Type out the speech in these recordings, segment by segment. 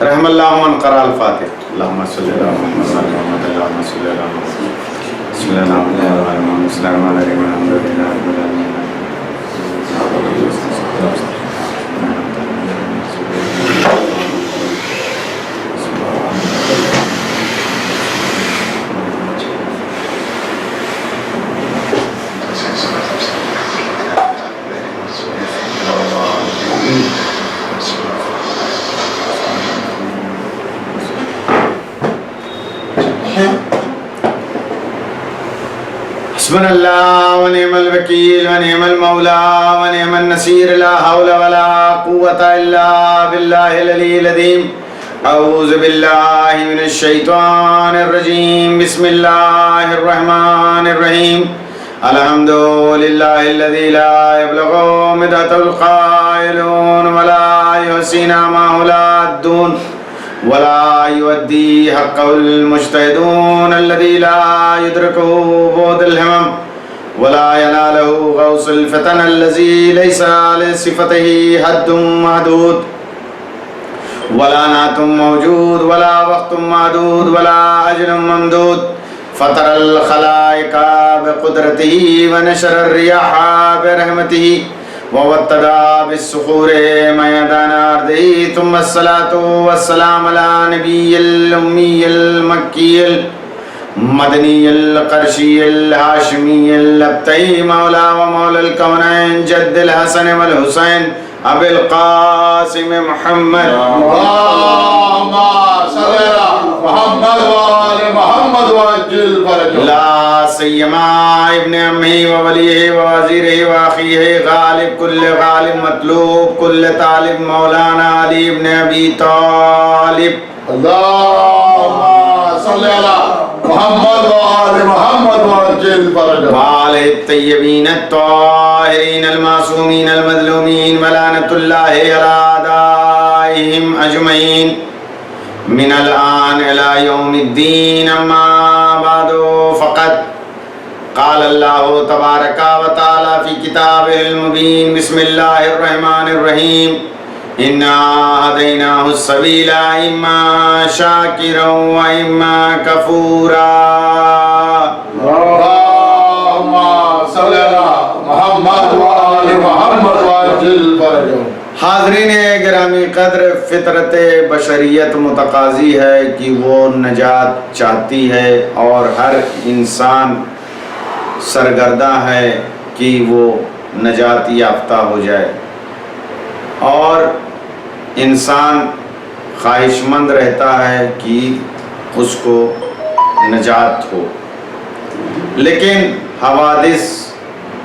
رحم اللہ من قرأ الفاتح. اللہم صلی اللہ محمد و علی محمد. اللہم صلی اللہ محمد. بسم اللہ الرحمن الرحیم. الحمد للہ رب العالمین. حسبنا اللہ ونعم الوکیل ونعم المولا ونعم النصیر. لا حول ولا قوة الا باللہ العلی العظیم. اعوذ باللہ من الشیطان الرجیم. بسم اللہ الرحمن الرحیم. الحمد للہ الذی لا یبلغ مدۃ القائلون ولا یحصی نعمہ العادون ولا یؤدی حقہ المجتہدون الذی لا یدرکہ بعد الہمم ولا ینالہ غوث الفتن الذی لیس لصفتہ حد محدود ولا نعت موجود ولا وقت معدود ولا اجل ممدود. فطر الخلائق بقدرته ونشر الرياح برحمته ووطد بالصخور ميدان أرضه. ثم الصلاة والسلام على نبي الأمي المكي المدني القرشي الهاشمي الأبتي مولى ومولى الكونين جد الحسن والحسين أبي القاسم محمد. اللهم صل على محمد وآل محمد وعجل فرجه. لا سيما ابن عمه ووليه ووزيره وأخيه غالب كل غالب مطلوب كل طالب مولانا علي بن أبي طالب. اللهم صل على محمد وآل محمد وعجل فرجه. وآله الطيبين الطاهرين المعصومين المظلومين ولعنة الله على أعدائهم أجمعين من الآن إلى يوم الدين. أما بعد فقد قال الله تبارك وتعالى في كتابه المبين. بسم الله الرحمن الرحيم. إنا هديناه السبيل إما شاكرا وإما كفورا. اللهم صل على محمد وآل محمد وعجل فرجه. حاضرین گرامی قدر، فطرت بشریت متقاضی ہے کہ وہ نجات چاہتی ہے اور ہر انسان سرگرداں ہے کہ وہ نجات یافتہ ہو جائے، اور انسان خواہش مند رہتا ہے کہ اس کو نجات ہو. لیکن حوادث،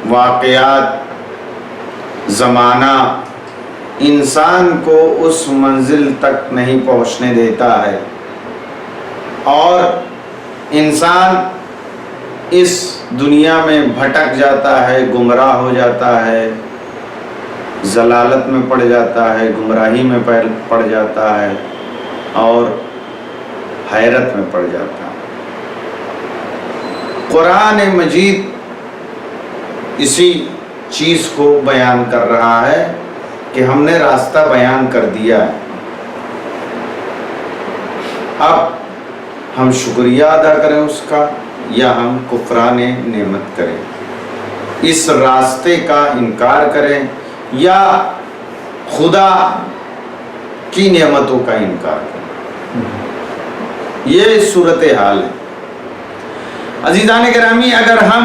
واقعات، زمانہ انسان کو اس منزل تک نہیں پہنچنے دیتا ہے، اور انسان اس دنیا میں بھٹک جاتا ہے، گمراہ ہو جاتا ہے، ضلالت میں پڑ جاتا ہے، گمراہی میں پڑ جاتا ہے اور حیرت میں پڑ جاتا ہے. قرآن مجید اسی چیز کو بیان کر رہا ہے کہ ہم نے راستہ بیان کر دیا ہے، اب ہم شکریہ ادا کریں اس کا یا ہم کفران نعمت کریں، اس راستے کا انکار کریں یا خدا کی نعمتوں کا انکار کریں. یہ صورتحال ہے. عزیزان گرامی، اگر ہم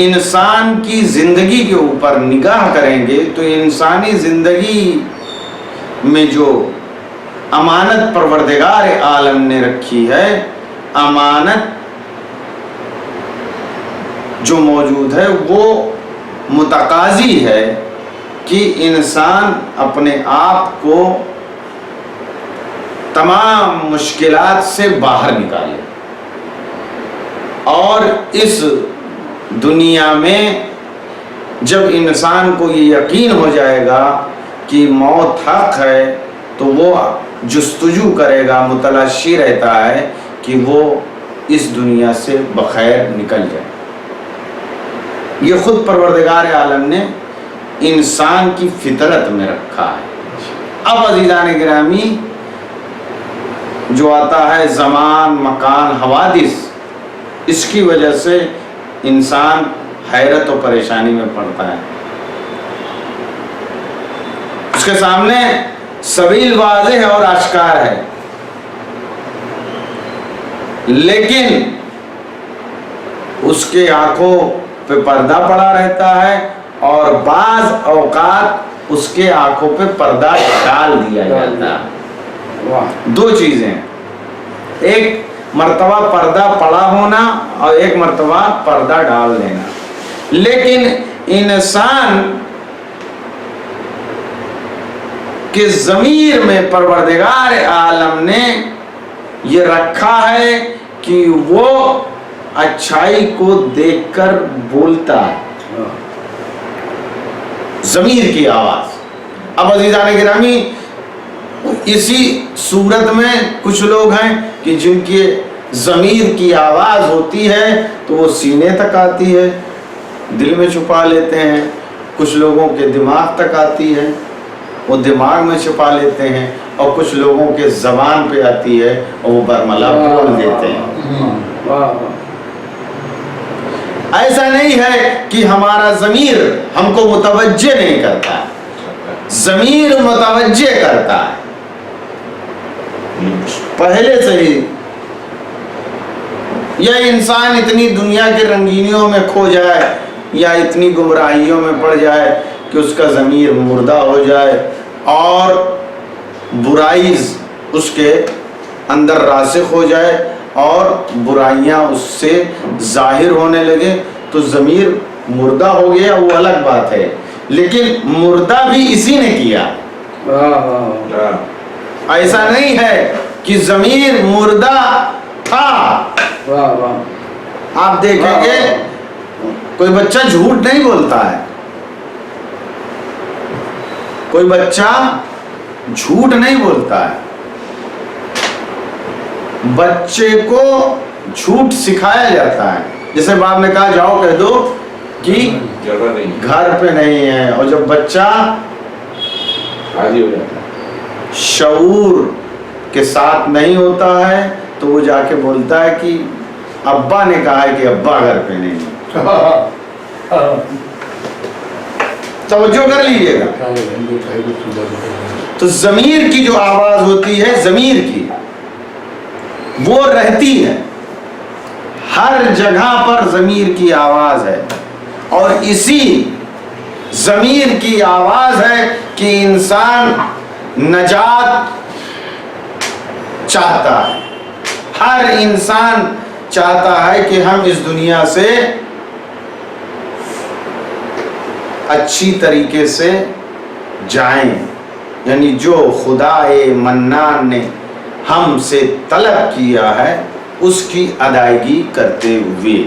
انسان کی زندگی کے اوپر نگاہ کریں گے تو انسانی زندگی میں جو امانت پروردگار عالم نے رکھی ہے، امانت جو موجود ہے وہ متقاضی ہے کہ انسان اپنے آپ کو تمام مشکلات سے باہر نکالے، اور اس دنیا میں جب انسان کو یہ یقین ہو جائے گا کہ موت حق ہے تو وہ جستجو کرے گا، متلاشی رہتا ہے کہ وہ اس دنیا سے بخیر نکل جائے. یہ خود پروردگار عالم نے انسان کی فطرت میں رکھا ہے. اب عزیزان گرامی، جو آتا ہے زمان مکان حوادث، اس کی وجہ سے انسان حیرت و پریشانی میں پڑتا ہے. اس کے سامنے سبیل واضح ہے اور آشکار ہے، لیکن اس کے آنکھوں پہ پردہ پڑا رہتا ہے اور بعض اوقات اس کے آنکھوں پہ پردہ ڈال دیا جاتا ہے. دو چیزیں، ایک مرتبہ پردہ پڑا ہونا اور ایک مرتبہ پردہ ڈال دینا. لیکن انسان کے ضمیر میں پروردگار عالم نے یہ رکھا ہے کہ وہ اچھائی کو دیکھ کر بولتا ہے. ضمیر کی آواز. اب عزیزان گرامی، اسی صورت میں کچھ لوگ ہیں کہ جن کے ضمیر کی آواز ہوتی ہے تو وہ سینے تک آتی ہے، دل میں چھپا لیتے ہیں. کچھ لوگوں کے دماغ تک آتی ہے، وہ دماغ میں چھپا لیتے ہیں. اور کچھ لوگوں کے زبان پہ آتی ہے اور وہ برملا بول دیتے ہیں. ایسا نہیں ہے کہ ہمارا ضمیر ہم کو متوجہ نہیں کرتا ہے، ضمیر متوجہ کرتا ہے پہلے سے ہی. یا انسان اتنی دنیا کے رنگینیوں میں کھو جائے یا اتنی گمراہیوں میں پڑ جائے کہ اس کا ضمیر مردہ ہو جائے اور برائی اس کے اندر راسخ ہو جائے اور برائیاں اس سے ظاہر ہونے لگے تو ضمیر مردہ ہو گیا، وہ الگ بات ہے. لیکن مردہ بھی اسی نے کیا. ایسا نہیں ہے کہ ضمیر مردہ تھا. آپ دیکھیں گے کوئی بچہ جھوٹ نہیں بولتا ہے، کوئی بچہ جھوٹ نہیں بولتا ہے. بچے کو جھوٹ سکھایا جاتا ہے. جیسے باپ نے کہا جاؤ کہہ دو کہ گھر پہ نہیں ہے، اور جب بچہ شعور کے ساتھ نہیں ہوتا ہے تو وہ جا کے بولتا ہے کہ ابا نے کہا ہے کہ ابا گھر پہ نہیں ہے. توجہ کر لیجیے گا. تو ضمیر کی جو آواز ہوتی ہے، ضمیر کی وہ رہتی ہے ہر جگہ پر. ضمیر کی آواز ہے اور اسی ضمیر کی آواز ہے کہ انسان نجات چاہتا ہے. ہر انسان چاہتا ہے کہ ہم اس دنیا سے اچھی طریقے سے جائیں، یعنی جو خدا منان نے ہم سے طلب کیا ہے اس کی ادائیگی کرتے ہوئے.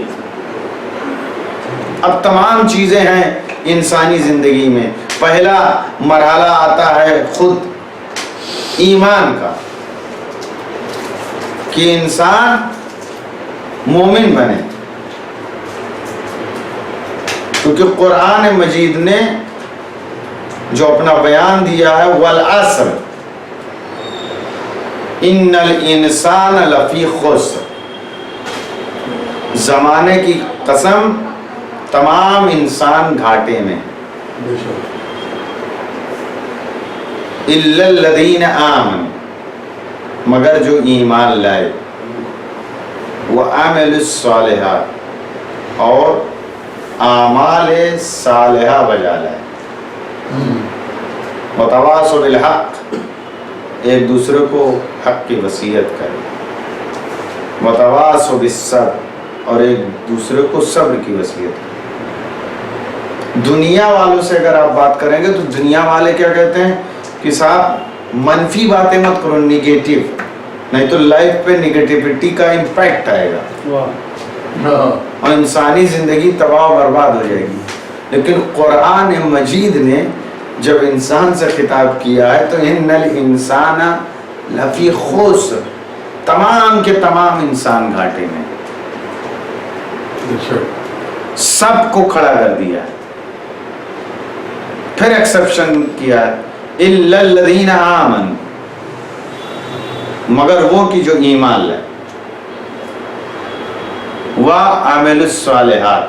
اب تمام چیزیں ہیں انسانی زندگی میں. پہلا مرحلہ آتا ہے خود ایمان کا، کہ انسان مومن بنے، کیونکہ قرآن مجید نے جو اپنا بیان دیا ہے والعصر ان الانسان لفی خسر، زمانے کی قسم تمام انسان گھاٹے میں، الا الذین آمنوا، مگر جو ایمان لائے، وعملوا الصالحات، اور اعمال صالحہ بجا لائے، وتواصوا بالحق، ایک دوسرے کو حق کی وصیت کرے، وتواصوا بالصبر، اور ایک دوسرے کو صبر کی وصیت کرے. دنیا والوں سے اگر آپ بات کریں گے تو دنیا والے کیا کہتے ہیں کہ صاحب منفی باتیں مت کرو، نیگیٹو، نہیں تو لائف پہ نیگیٹیوٹی کا امپیکٹ آئے گا اور انسانی زندگی تباہ و برباد ہو جائے گی. لیکن قرآن مجید نے جب انسان سے خطاب کیا ہے تو ان الانسان لفی خسر، تمام کے تمام انسان گھاٹے میں، سب کو کھڑا کر دیا ہے. پھر ایکسپشن کیا الا الذین آمنوا، مگر وہ کی جو ایمان لائے، وَعَمِلُ الصَّالِحَاتِ،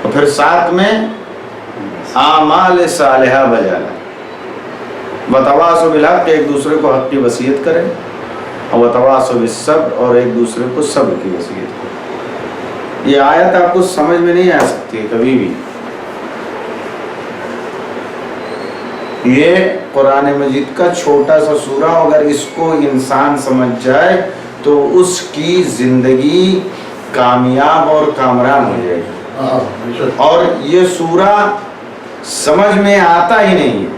اور پھر ساتھ میں اعمال صالحہ بجا لائے، وَتَوَاصَوْا بِالْحَقِّ، ایک دوسرے کو حق کی وصیت کریں، اور وَتَوَاصَوْا بِالصَّبْرِ، اور ایک دوسرے کو صبر کی وصیت کریں۔ یہ آیت آپ کو سمجھ میں نہیں آ سکتی ہے کبھی بھی۔ یہ قرآن مجید کا چھوٹا سا سورہ، اگر اس کو انسان سمجھ جائے تو اس کی زندگی کامیاب اور کامران ہو جائے گی۔ اور یہ سورہ سمجھ میں آتا ہی نہیں ہے،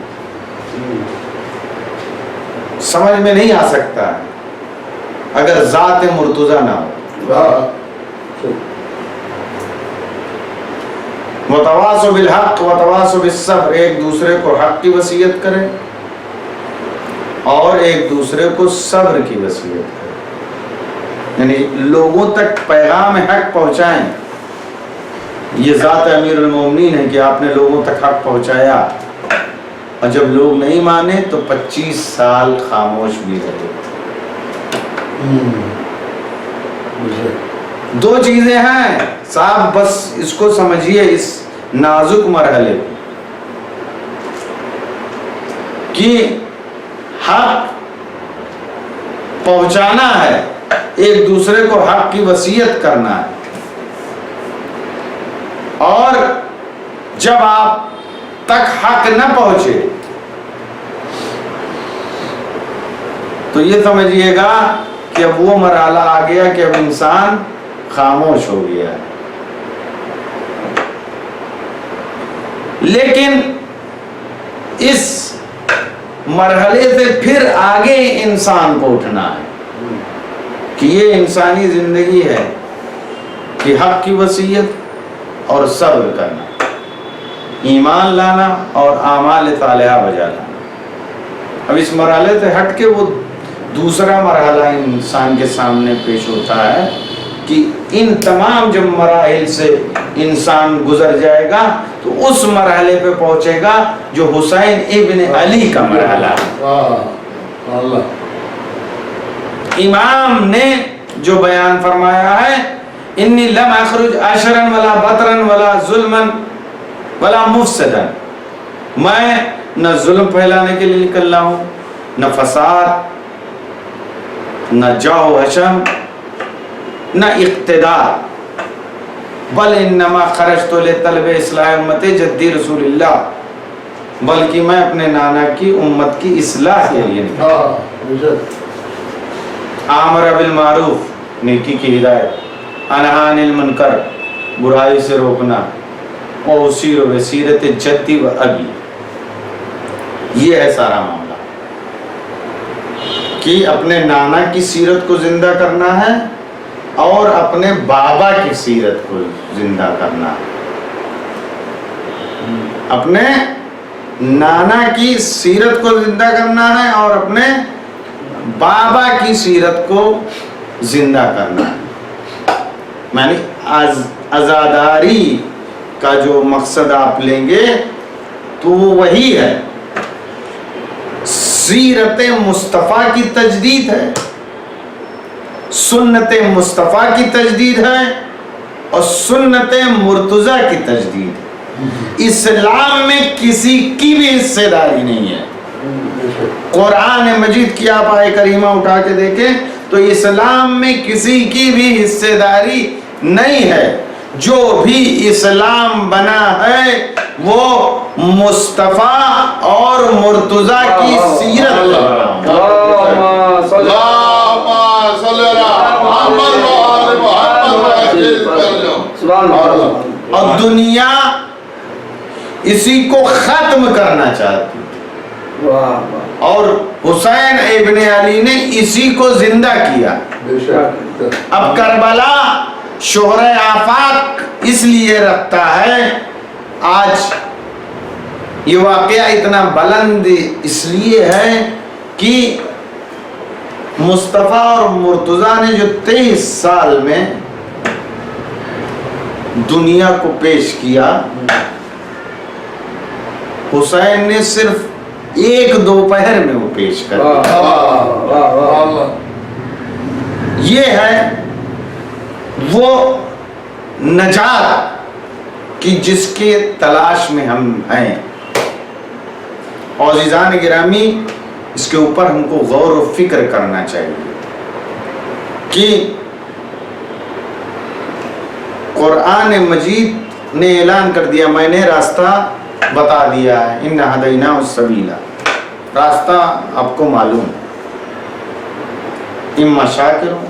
سمجھ میں نہیں آ سکتا ہے اگر ذات مرتضی نہ ہو۔ وَتَوَاصَوْا بِالْحَقِّ وَتَوَاصَوْا بِالصَّبْرِ، ایک دوسرے کو حق کی وصیت کریں اور ایک دوسرے کو صبر کی وصیت کریں، یعنی لوگوں تک پیغام حق پہنچائیں۔ یہ ذات امیر المومنین ہے کہ آپ نے لوگوں تک حق پہنچایا، اور جب لوگ نہیں مانے تو 25 سال خاموش بھی رہے۔ دو چیزیں ہیں صاحب، بس اس کو سمجھیے، اس نازک مرحلے کہ حق پہنچانا ہے، ایک دوسرے کو حق کی وصیت کرنا ہے، اور جب آپ تک حق نہ پہنچے تو یہ سمجھیے گا کہ اب وہ مرحلہ آ گیا کہ اب انسان خاموش ہو گیا ہے۔ لیکن اس مرحلے سے پھر آگے انسان کو اٹھنا ہے کہ یہ انسانی زندگی ہے کہ حق کی وصیت اور صبر کرنا، ایمان لانا اور اعمال صالحہ بجا لانا۔ اب اس مرحلے سے ہٹ کے وہ دوسرا مرحلہ انسان کے سامنے پیش ہوتا ہے کہ ان تمام جب مراحل سے انسان گزر جائے گا تو اس مرحلے پہ پہنچے گا جو حسین ابن علی کا مرحلہ ہے۔ امام نے جو بیان فرمایا ہے، انی لم اخرج عشرا ولا بطرا ولا ظلما ولا مفسدا، میں نہ ظلم پھیلانے کے لیے نکل رہا ہوں، نہ فساد، نہ جاؤ حشم، نہ اقتدار، بل انما خرجت لطلب اصلاح امت جدی رسول اللہ، بلکہ میں اپنے نانا کی امت کی اصلاح کے لیے نکلا۔ آمر بالمعروف، نیکی کی ہدایت، انہا عن المنکر، برائی سے روکنا، اور اسیر و سیرت جدی و ابی، یہ ہے سارا معاملہ کہ اپنے نانا کی سیرت کو زندہ کرنا ہے اور اپنے بابا کی سیرت کو زندہ کرنا ہے۔ اپنے نانا کی سیرت کو زندہ کرنا ہے اور اپنے بابا کی سیرت کو زندہ کرنا ہے، یعنی عزاداری کا جو مقصد آپ لیں گے تو وہ وہی ہے، سیرت مصطفیٰ کی تجدید ہے، سنت مصطفیٰ کی تجدید ہے، اور سنت مرتضیٰ کی تجدید ہے۔ اسلام میں کسی کی بھی حصے داری نہیں ہے۔ قرآن مجید کی آپ آیہ کریمہ اٹھا کے دیکھیں تو اسلام میں کسی کی بھی حصے داری نہیں ہے۔ جو بھی اسلام بنا ہے وہ مصطفیٰ اور مرتضیٰ کی سیرت پر اور دنیا اسی کو ختم کرنا چاہتی، اور حسین ابن علی نے اسی کو زندہ کیا۔ اب کربلا شہرہ آفاق اس لیے رکھتا ہے، آج یہ واقعہ اتنا بلند اس لیے ہے کہ مصطفیٰ اور مرتضیٰ نے جو 23 سال میں دنیا کو پیش کیا، حسین نے صرف ایک دوپہر میں وہ پیش کر دیا۔ وہ نجات کی جس کے تلاش میں ہم ہیں. عزیزان گرامی، اس کے اوپر ہم کو غور و فکر کرنا چاہیے کہ قرآن مجید نے اعلان کر دیا، میں نے راستہ بتا دیا ہے، ان ہدیناہ السبیل، راستہ آپ کو معلوم ہے. اما شاکر ہو،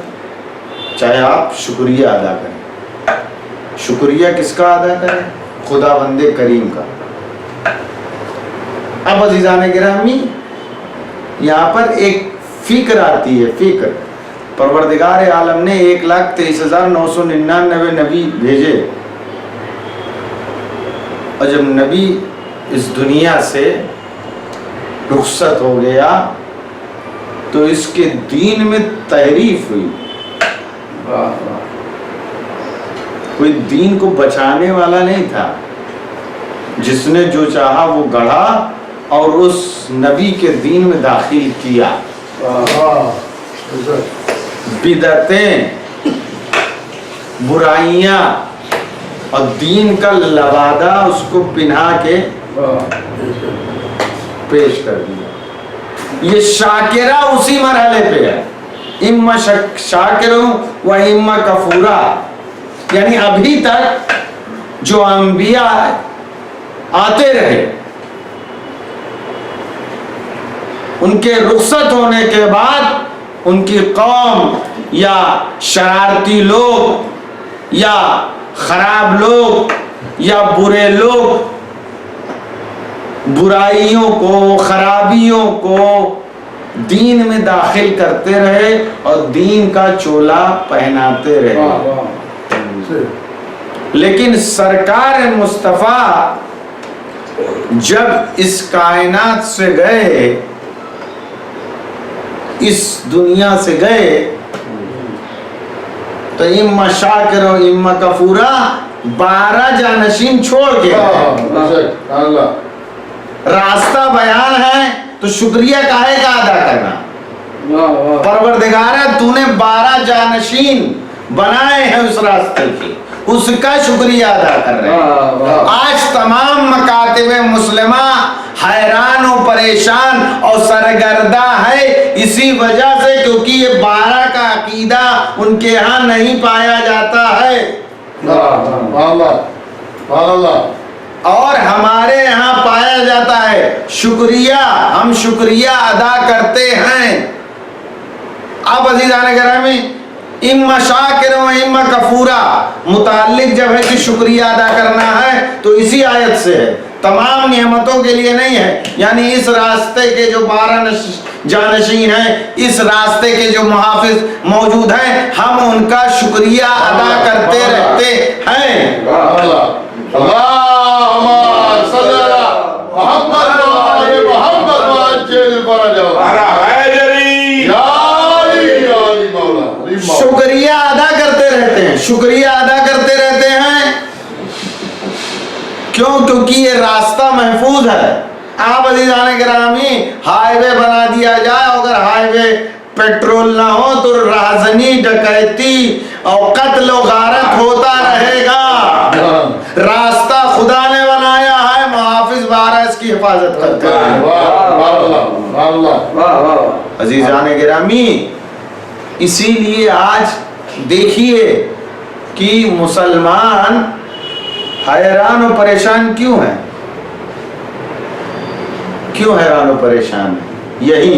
چاہے آپ شکریہ ادا کریں. شکریہ کس کا ادا کریں؟ خدا بند کریم کا. اب عزیزان گرامی، یہاں پر ایک فکر آتی ہے. فکر، پروردگار عالم نے 1,23,999 نبی بھیجے، اور جب نبی اس دنیا سے رخصت ہو گیا تو اس کے دین میں تحریف ہوئی. کوئی دین کو بچانے والا نہیں تھا. جس نے جو چاہا وہ گڑھا اور اس نبی کے دین میں داخل کیا. بدعتیں، برائیاں اور دین کا لبادہ اس کو پہنا کے پیش کر دیا. یہ شاکرہ اسی مرحلے پہ ہے، اما شاکروں و اما کفورا. یعنی ابھی تک جو انبیاء آتے رہے، ان کے رخصت ہونے کے بعد ان کی قوم یا شرارتی لوگ یا خراب لوگ یا برے لوگ برائیوں کو، خرابیوں کو دین میں داخل کرتے رہے اور دین کا چولا پہناتے رہے. لیکن سرکار مصطفیٰ جب اس کائنات سے گئے، اس دنیا سے گئے، تو اما شاکر و اما کفورا 12 جانشین چھوڑ کے راستہ بیان ہے. تو شکریہ کاہے کا ادا کرنا؟ پروردگارہ تو نے 12 جانشین بنائے ہیں اس راستے کی، اس کا شکریہ ادا کر رہے ہیں. آج تمام مکاتب مسلمہ حیران و پریشان اور سرگردہ ہے اسی وجہ سے کیونکہ یہ 12 کا عقیدہ ان کے ہاں نہیں پایا جاتا ہے. اور ہمارے یہاں پایا جاتا ہے. شکریہ، ہم شکریہ ادا کرتے ہیں. اب عزیزان گرامی، اما شاکر و اما کفورا متعلق جب ہے کہ شکریہ ادا کرنا ہے تو اسی آیت سے ہے، تمام نعمتوں کے لیے نہیں ہے. یعنی اس راستے کے جو 12 جانشین ہیں، اس راستے کے جو محافظ موجود ہیں، ہم ان کا شکریہ ادا کرتے رہتے ہیں. اللہم صلی اللہ محمد وآل محمد وعجل فرجہ. شکریہ ادا کرتے رہتے ہیں، شکریہ ادا کرتے رہتے ہیں. کیوں؟ کیونکہ یہ راستہ محفوظ ہے. آپ عزیزان گرامی، ہائی وے بنا دیا جائے، اگر ہائی وے پیٹرول نہ ہو تو رازنی، ڈکیتی اور قتل و غارت ہوتا رہے گا. راستہ خدا نے بنایا ہے، محافظ 12 اس کی حفاظت کرتے ہیں. عزیزان گرامی، اسی لیے آج دیکھیے کہ مسلمان حیران و پریشان کیوں ہیں؟ کیوں حیران و پریشان ہیں؟ یہی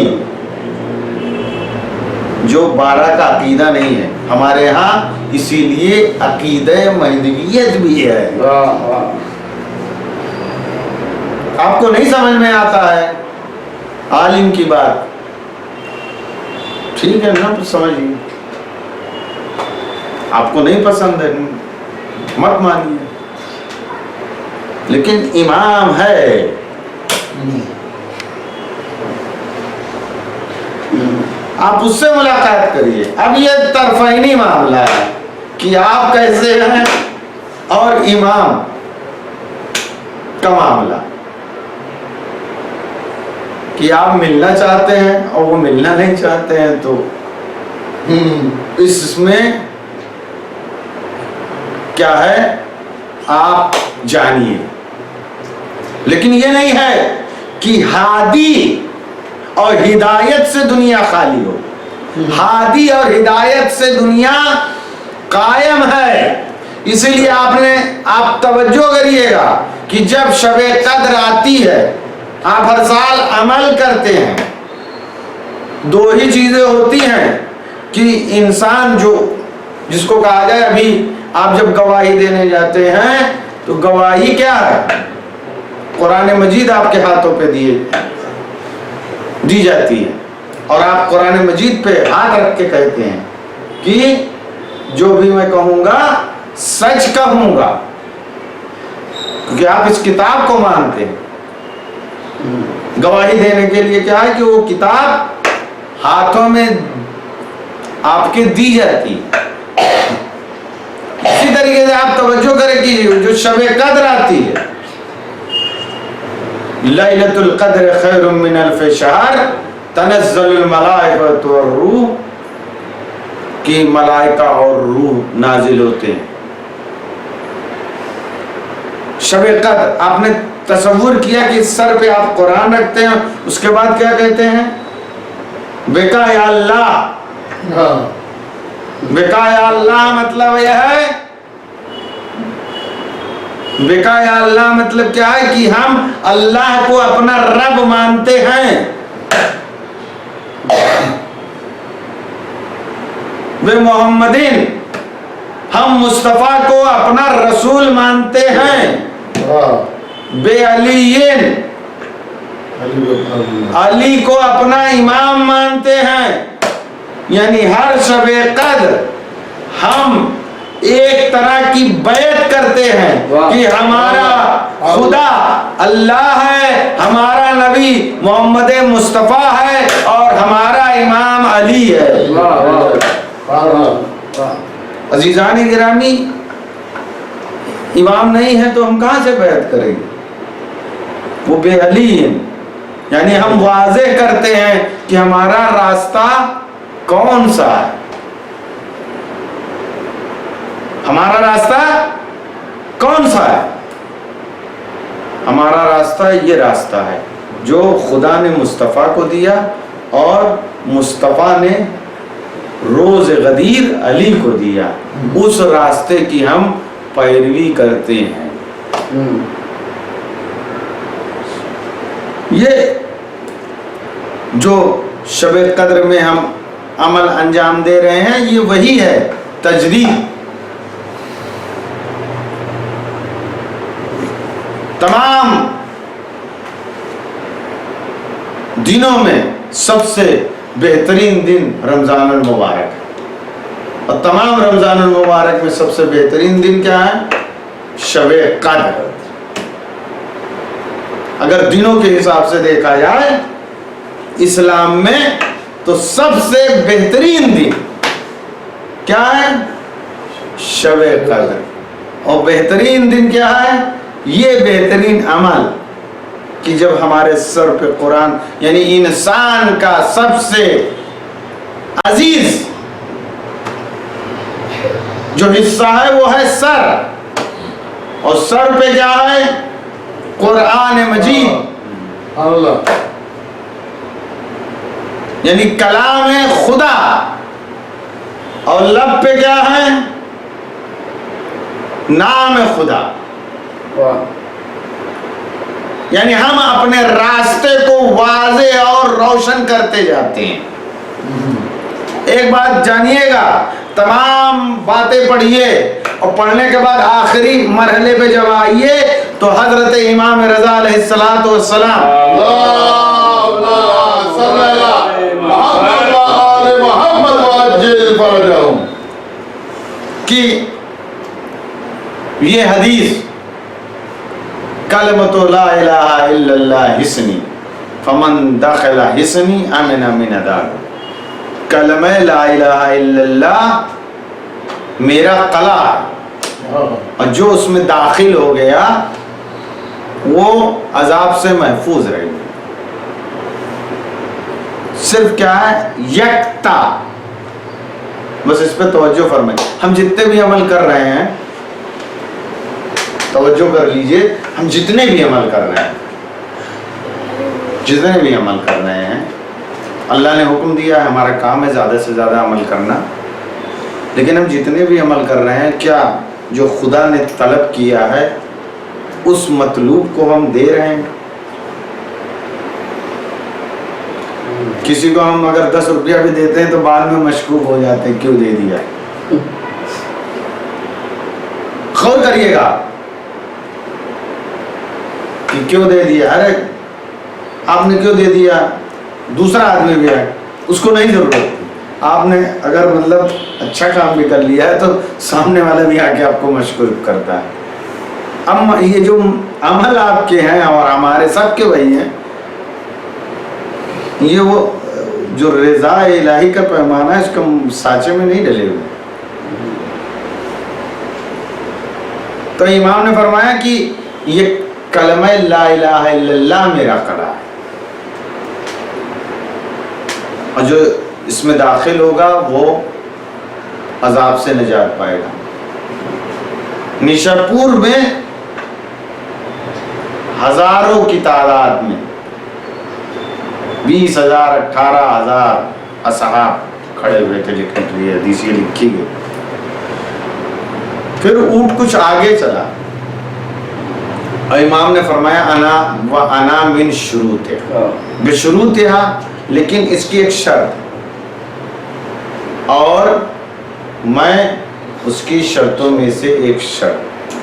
جو 12 کا عقیدہ نہیں ہے ہمارے ہاں، اسی لیے عقیدہ مہدویت بھی ہے. آپ کو نہیں سمجھ میں آتا ہے عالم کی بات، ٹھیک ہے نا، سمجھیے. آپ کو نہیں پسند ہے مت مانیے، لیکن امام ہے. آپ اس سے ملاقات کریے. اب یہ طرفینی معاملہ ہے کہ آپ کیسے ہیں اور امام کا معاملہ کہ آپ ملنا چاہتے ہیں اور وہ ملنا نہیں چاہتے ہیں، تو اس میں کیا ہے آپ جانیے. لیکن یہ نہیں ہے کہ ہادی اور ہدایت سے دنیا خالی ہو. ہادی اور ہدایت سے دنیا قائم ہے. اسی لیے آپ توجہ کریے گا کہ جب شب قدر آتی ہے آپ ہر سال عمل کرتے ہیں. دو ہی چیزیں ہوتی ہیں کہ انسان جس کو کہا جائے, ابھی آپ جب گواہی دینے جاتے ہیں تو گواہی کیا ہے؟ قرآن مجید آپ کے ہاتھوں پہ دی جاتی ہے اور آپ قرآن مجید پہ ہاتھ رکھ کے کہتے ہیں کہ جو بھی میں کہوں گا سچ کہوں گا, کیونکہ آپ اس کتاب کو مانتے ہیں. گواہی دینے کے لیے کیا ہے کہ وہ کتاب ہاتھوں میں آپ کے دی جاتی ہے. اسی طریقے سے آپ توجہ کریں کہ جو شب قدر آتی ہے, لیلۃ القدر خیر من الف شہر تنزل الملائکۃ والروح, کہ ملائکہ اور روح نازل ہوتے ہیں. شب قدر آپ نے تصور کیا کہ سر پہ آپ قرآن رکھتے ہیں, اس کے بعد کیا کہتے ہیں؟ بیکا یا اللہ. بیکا یا اللہ مطلب یہ ہے, بیکا یا اللہ مطلب کیا ہے کہ ہم اللہ کو اپنا رب مانتے ہیں. بے محمدین, ہم مصطفیٰ کو اپنا رسول مانتے ہیں. بے علیین, علی کو اپنا امام مانتے ہیں. یعنی ہر شب قدر ہم ایک طرح کی بیعت کرتے ہیں کہ ہمارا خدا اللہ ہے, ہمارا نبی محمد مصطفیٰ ہے اور ہمارا امام علی ہے. عزیزان گرامی, امام نہیں ہے تو ہم کہاں سے بیعت کریں گے؟ وہ بے علی ہیں. یعنی ہم واضح کرتے ہیں کہ ہمارا راستہ کون سا ہے. ہمارا راستہ کون سا ہے؟ ہمارا راستہ یہ راستہ ہے جو خدا نے مصطفیٰ کو دیا اور مصطفیٰ نے روز غدیر علی کو دیا. اس راستے کی ہم پیروی کرتے ہیں. یہ جو شب قدر میں ہم عمل انجام دے رہے ہیں یہ وہی ہے تجدید. تمام دنوں میں سب سے بہترین دن رمضان المبارک ہے, اور تمام رمضان المبارک میں سب سے بہترین دن کیا ہے؟ شب قدر. اگر دنوں کے حساب سے دیکھا جائے اسلام میں تو سب سے بہترین دن کیا ہے؟ شب قدر. اور بہترین دن کیا ہے؟ یہ بہترین عمل کہ جب ہمارے سر پہ قرآن, یعنی انسان کا سب سے عزیز جو حصہ ہے وہ ہے سر, اور سر پہ کیا ہے؟ قرآن مجید. اللہ, یعنی کلام خدا, اور لب پہ کیا ہے؟ نام خدا. یعنی ہم اپنے راستے کو واضح اور روشن کرتے جاتے ہیں. ایک بات جانیے گا, تمام باتیں پڑھیے اور پڑھنے کے بعد آخری مرحلے پہ جب آئیے تو حضرت امام رضا علیہ الصلوۃ والسلام کی یہ حدیث کلمۃ لا الہ الا اللہ حسنی فمن دخل حسنی امن من دار. کلمہ لا الہ الا اللہ میرا قلعہ ہے, اور جو اس میں داخل ہو گیا وہ عذاب سے محفوظ رہے گا. صرف کیا ہے؟ یکتا بس اس پہ توجہ فرمائیں. ہم جتنے بھی عمل کر رہے ہیں توجہ کر لیجئے, ہم جتنے بھی عمل کر رہے ہیں اللہ نے حکم دیا ہے, ہمارا کام ہے زیادہ سے زیادہ عمل کرنا, لیکن ہم جتنے بھی عمل کر رہے ہیں کیا جو خدا نے طلب کیا ہے اس مطلوب کو ہم دے رہے ہیں؟ کسی کو ہم اگر 10 روپیہ بھی دیتے ہیں تو بعد میں مشکوک ہو جاتے ہیں کیوں دے دیا. غور کریے گا کہ کیوں دے دیا. ارے آپ نے کیوں دے دیا؟ دوسرا آدمی بھی ہے, اس کو نہیں ضرورت تھی. آپ نے اگر مطلب اچھا کام بھی کر لیا ہے تو سامنے والا بھی آ کے آپ کو مشکور کرتا ہے. اب یہ جو عمل آپ کے ہیں اور ہمارے سب کے وہی ہیں, یہ وہ جو رضا الہی کا پیمانہ ہے اس کا سانچے میں نہیں ڈلے ہوئے. تو امام نے فرمایا کہ یہ کلمہ لا الہ الا اللہ میرا قرار ہے, اور جو اس میں داخل ہوگا وہ عذاب سے نجات پائے گا. نیشاپور میں ہزاروں کی تعداد میں 20,000 18,000 اصحاب کھڑے ہوئے تھے لکھنے کے لیے, حدیث یہ لکھی گئی. پھر اونٹ کچھ آگے چلا اور امام نے فرمایا انا من شروطہا, بشروطہا, لیکن اس کی ایک شرط, اور میں اس کی شرطوں میں سے ایک شرط.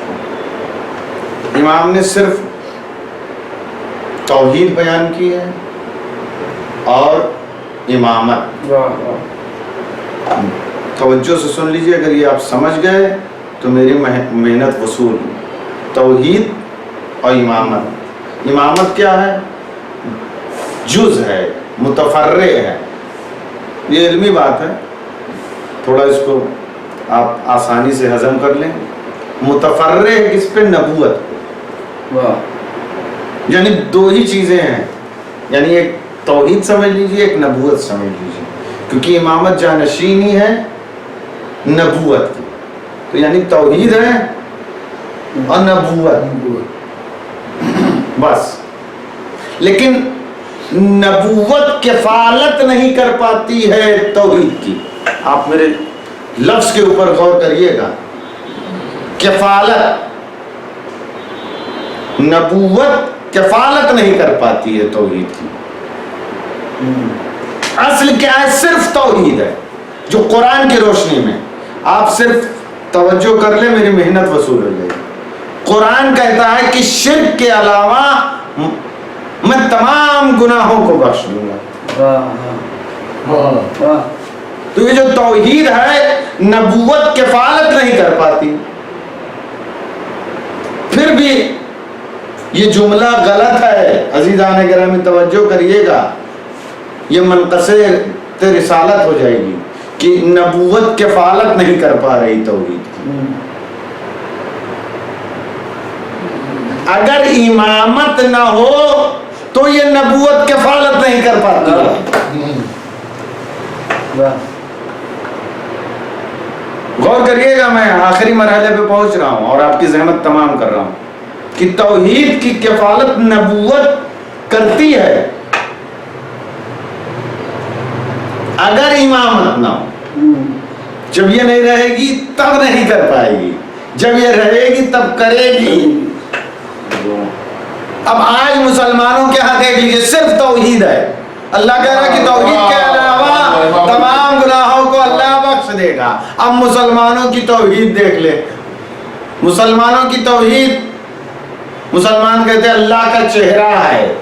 امام نے صرف توحید بیان کی ہے اور امامت. توجہ سے سن لیجئے, اگر یہ آپ سمجھ گئے تو میری محنت وصول. توحید اور امامت. امامت کیا ہے؟ جز ہے, متفرع ہے. یہ علمی بات ہے, تھوڑا اس کو آپ آسانی سے ہضم کر لیں. متفرع ہے کس پہ؟ نبوت. یعنی دو ہی چیزیں ہیں, یعنی ایک توحید سمجھ لیجئے, ایک نبوت سمجھ لیجئے, کیونکہ امامت جانشینی ہے نبوت کی. تو یعنی توحید ہے اور نبوت بس. لیکن نبوت کفالت نہیں کر پاتی ہے توحید کی. آپ میرے لفظ کے اوپر غور کریے گا. کفالت, نبوت کفالت نہیں کر پاتی ہے توحید کی. اصل کیا ہے؟ صرف توحید ہے, جو قرآن کی روشنی میں آپ صرف توجہ کر لیں, میری محنت وصول ہو جائے گی. قرآن کہتا ہے کہ شرک کے علاوہ میں تمام گناہوں کو بخش دوں گا. تو یہ جو توحید ہے نبوت کفالت نہیں کر پاتی. پھر بھی یہ جملہ غلط ہے عزیزان گرامی, توجہ کریے گا, یہ منقص رسالت ہو جائے گی کہ نبوت کفالت نہیں کر پا رہی توحید کی. اگر امامت نہ ہو تو یہ نبوت کفالت نہیں کر پاتی. غور کریے گا, میں آخری مرحلے پہ پہنچ رہا ہوں اور آپ کی زحمت تمام کر رہا ہوں کہ توحید کی کفالت نبوت کرتی ہے اگر امامت نہ ہو. جب یہ نہیں رہے گی تب نہیں کر پائے گی, جب یہ رہے گی تب کرے گی. اب آج مسلمانوں کے ہاں دیکھ لیجیے صرف توحید ہے. اللہ کہہ رہا ہے کہ توحید کے علاوہ تمام گناہوں کو اللہ بخش دے گا. اب مسلمانوں کی توحید دیکھ لے. مسلمانوں کی توحید, مسلمان کہتے ہیں اللہ کا چہرہ ہے.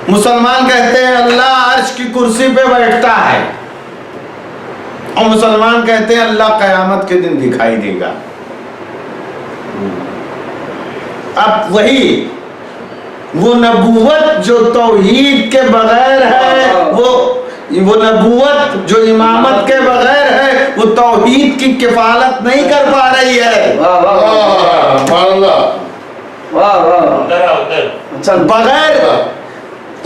مسلمان کہتے ہیں اللہ عرش کی کرسی پہ بیٹھتا ہے, اور مسلمان کہتے ہیں اللہ قیامت کے دن دکھائی دے گا. اب وہی وہ نبوت جو توحید کے بغیر ہے, وہ نبوت جو امامت کے بغیر ہے, وہ توحید کی کفالت نہیں کر پا رہی ہے. بغیر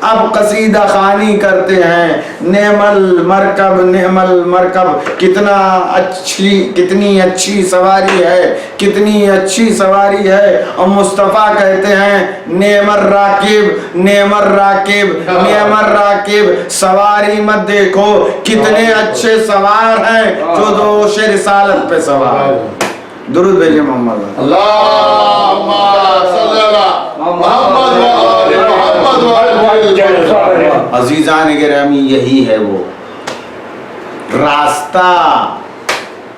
اب قصیدہ خوانی کرتے ہیں، نعم المرکب، کتنی اچھی سواری ہے، کتنی اچھی سواری ہے۔ اور مصطفیٰ کہتے ہیں نعم الراکب، سواری مت دیکھو، کتنے اچھے سوار ہیں جو دوش رسالت پہ سوار۔ درود بھیجیں محمد۔ اللہم صلی اللہ محمد و آل محمد و آل عزیزان گرامی، یہی ہے وہ راستہ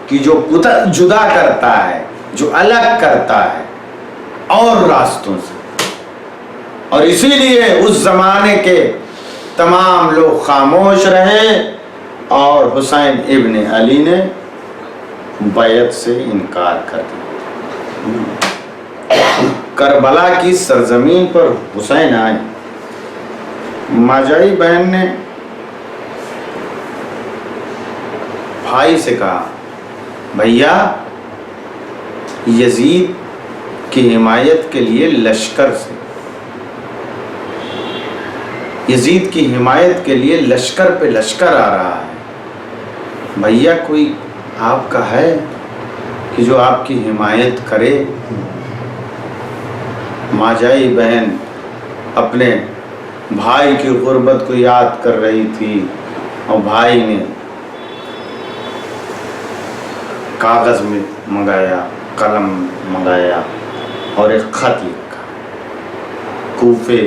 کہ جو جدا کرتا ہے، جو الگ کرتا ہے اور راستوں سے۔ اور اسی لیے اس زمانے کے تمام لوگ خاموش رہے اور حسین ابن علی نے بیعت سے انکار کر دیا۔ کربلا کی سرزمین پر حسین آئے، ماجائی بہن نے بھائی سے کہا بھیا یزید کی حمایت کے لیے لشکر سے، یزید کی حمایت کے لیے لشکر پہ لشکر آ رہا ہے، بھیا کوئی آپ کا ہے کہ جو آپ کی حمایت کرے؟ ماجائی بہن اپنے بھائی کی غربت کو یاد کر رہی تھی، اور بھائی نے کاغذ میں منگایا، قلم منگایا اور ایک خط لکھا، کوفے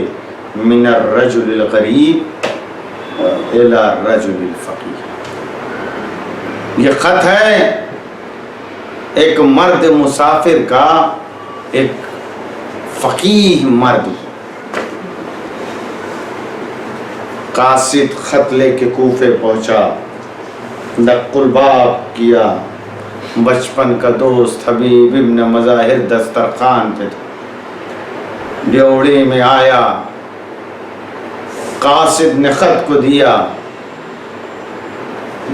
من الرجل الغریب الى الرجل الفقیر۔ یہ خط ہے ایک مرد مسافر کا ایک فقیہ مرد۔ قاصد خط لے کے کوفے پہنچا، دق الباب کیا، بچپن کا دوست حبیب ابن مظاہر دسترخوان پہ تھا، ڈیوڑی میں آیا، قاصد نے خط کو دیا،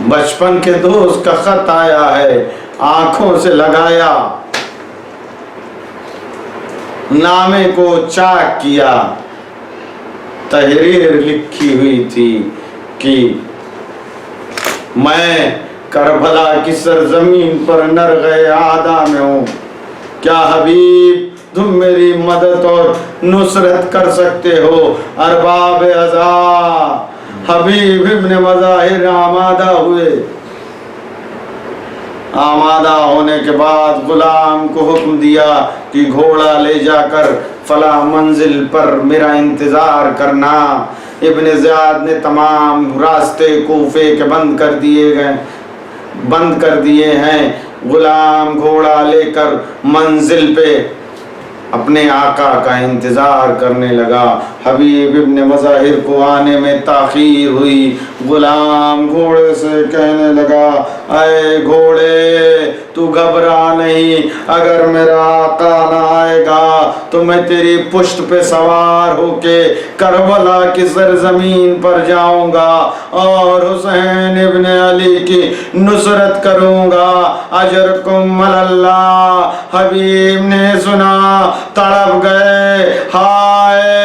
بچپن کے دوست کا خط آیا ہے، آنکھوں سے لگایا، نامے کو چاک کیا، تحریر لکھی ہوئی تھی کہ میں کربلا کی سرزمین پر نرغے عادا میں ہوں، کیا حبیب تم میری مدد اور نصرت کر سکتے ہو؟ ارباب عزا حبیب ابن مظاہر آمادہ ہوئے، آمادہ ہونے کے بعد غلام کو حکم دیا کہ گھوڑا لے جا کر فلاں منزل پر میرا انتظار کرنا۔ ابن زیاد نے تمام راستے کوفے کے بند کر دیے ہیں۔ غلام گھوڑا لے کر منزل پہ اپنے آقا کا انتظار کرنے لگا۔ حبیب ابن مظاہر کو آنے میں تاخیر ہوئی۔ غلام گھوڑے سے کہنے لگا اے گھوڑے تو گھبرا نہیں، اگر میرا آقا نہ آئے گا تو میں تیری پشت پہ سوار ہو کے کربلا کی سرزمین پر جاؤں گا اور حسین ابن علی کی نصرت کروں گا۔ اجرکم اللہ۔ حبیب نے سنا، تڑپ گئے، ہائے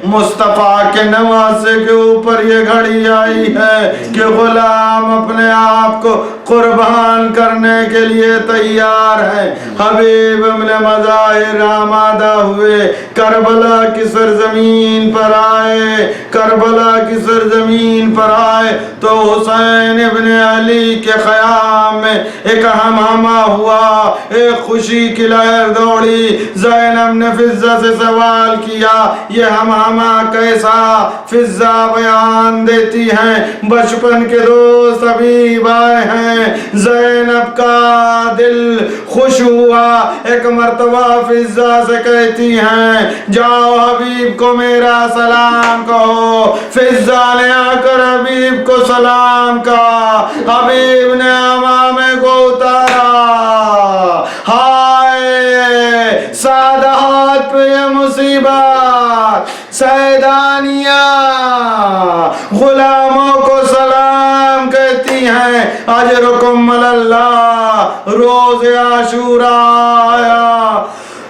مصطفیٰ کے نواسے کے اوپر یہ گھڑی آئی ہے کہ غلام اپنے آپ کو قربان کرنے کے لیے تیار ہے۔ حبیب ابن مظاہر آمادہ ہوئے، کربلا کی سرزمین پر آئے۔ کربلا کی سرزمین پر آئے تو حسین ابن علی کے خیام میں ایک ہمہمہ ہوا، ایک خوشی کی لہر دوڑی۔ زینب نے فضہ سے سوال کیا یہ ہمہمہ کیسا؟ فضہ بیان دیتی ہیں بچپن کے دوست حبیب آئے ہیں۔ زینب کا دل خوش ہوا، ایک مرتبہ فضہ سے کہتی ہیں جاؤ حبیب کو میرا سلام کہو۔ فضہ نے آ کر حبیب کو سلام کہا، حبیب نے امامے کو اتارا۔ ہائے سادات پہ یہ مصیبت، سیدانیاں غلاموں کو سلام کہتی ہیں۔ اجرکم اللہ۔ روز عاشورہ آیا،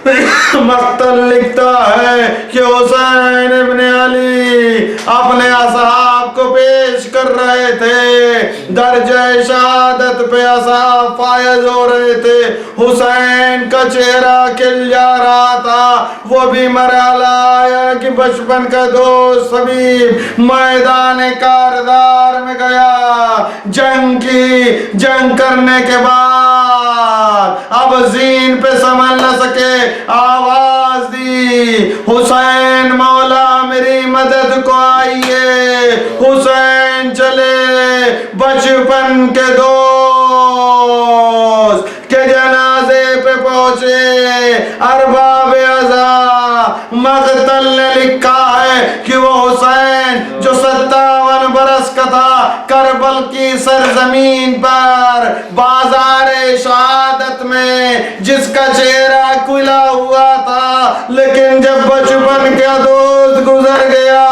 مقتل لکھتا ہے کہ حسین ابن علی اپنے اصحاب کو پیش کر رہے تھے، درجہ شہادت پہ اصحاب فائز ہو رہے تھے، حسین کا چہرہ کھل جا رہا تھا۔ وہ بھی مرحلہ آیا کہ بچپن کا دوست حبیب میدان کاردار میں گیا، جنگ کرنے کے بعد اب زین پہ سنبھل نہ سکے، آواز دی حسین مولا میری مدد کو آئیے۔ حسین چلے بچپن کے دوست کے جنازے پہ پہنچے۔ ارباب ازا مقتل نے لکھا ہے کہ وہ حسین جو 57 برس کا تھا، کربل کی سرزمین پر بازار شہادت میں جس کا چہرہ کھلا ہوا تھا، لیکن جب بچپن کا دوست گزر گیا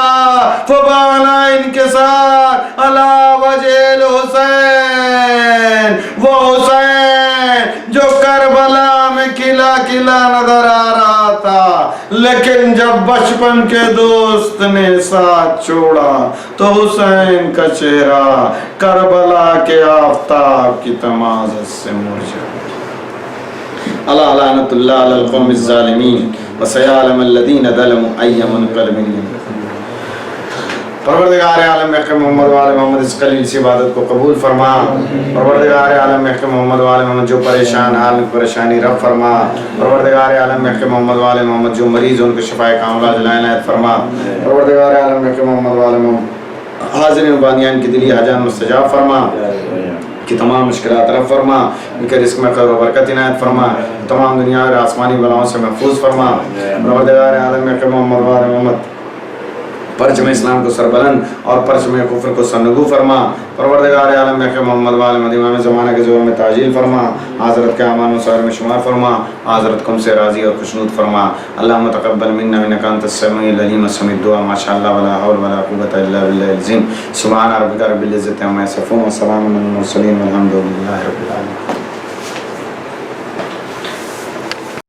فبانا انکسار علی وجہ الحسین، وہ حسین جو کربلا میں کھلا کھلا نظر آ رہا تھا، لیکن جب بچپن کے دوست نے ساتھ چھوڑا تو حسین کا چہرہ کربلا کے آفتاب کی تمازت سے مرجھا۔ اللہ لعنت اللہ علی القوم الظالمین وسیعلم الذین ظلموا ای منقلب یفلحون۔ پروردگار عالم محق محمد و آل محمد اس قلیل سی عبادت کو قبول فرما۔ پروردگار عالم محق محمد و آل محمد جو پریشان حال میں پریشانی رفع فرما۔ پروردگار عالم محق محمد و آل محمد جو مریض ان کو شفاء کاملہ عاجلہ عنایت فرما۔ پروردگار عالم محق محمد و آل محمد حاضرین و بانیان کی دلی حاجات مستجاب فرما، کہ تمام مشکلات رفع فرما، ان کے رزق میں خیر و برکت عنایت فرما، تمام دنیا اور آسمانی بلاؤں سے محفوظ فرما۔ پروردگار عالم محق محمد و آل محمد پرچم اسلام کو سربلند اور پرچم کفر کو سرنگو فرما۔ پروردگار عالم محق محمد و آل محمد امام زمانہ کے زور میں تعجیل فرما، حضرت کے اعمال مسائر میں شمار فرما، حضرت کم سے راضی اور خوشنود فرما۔ اللہم تقبل منا انک انت السمیع العلیم وسمع الدعاء ما شاء اللہ ولا حول ولا قوۃ الا باللہ العظیم۔ سبحان ربک رب العزۃ عما یصفون وسلام علی المرسلین والحمد للہ رب العالمین۔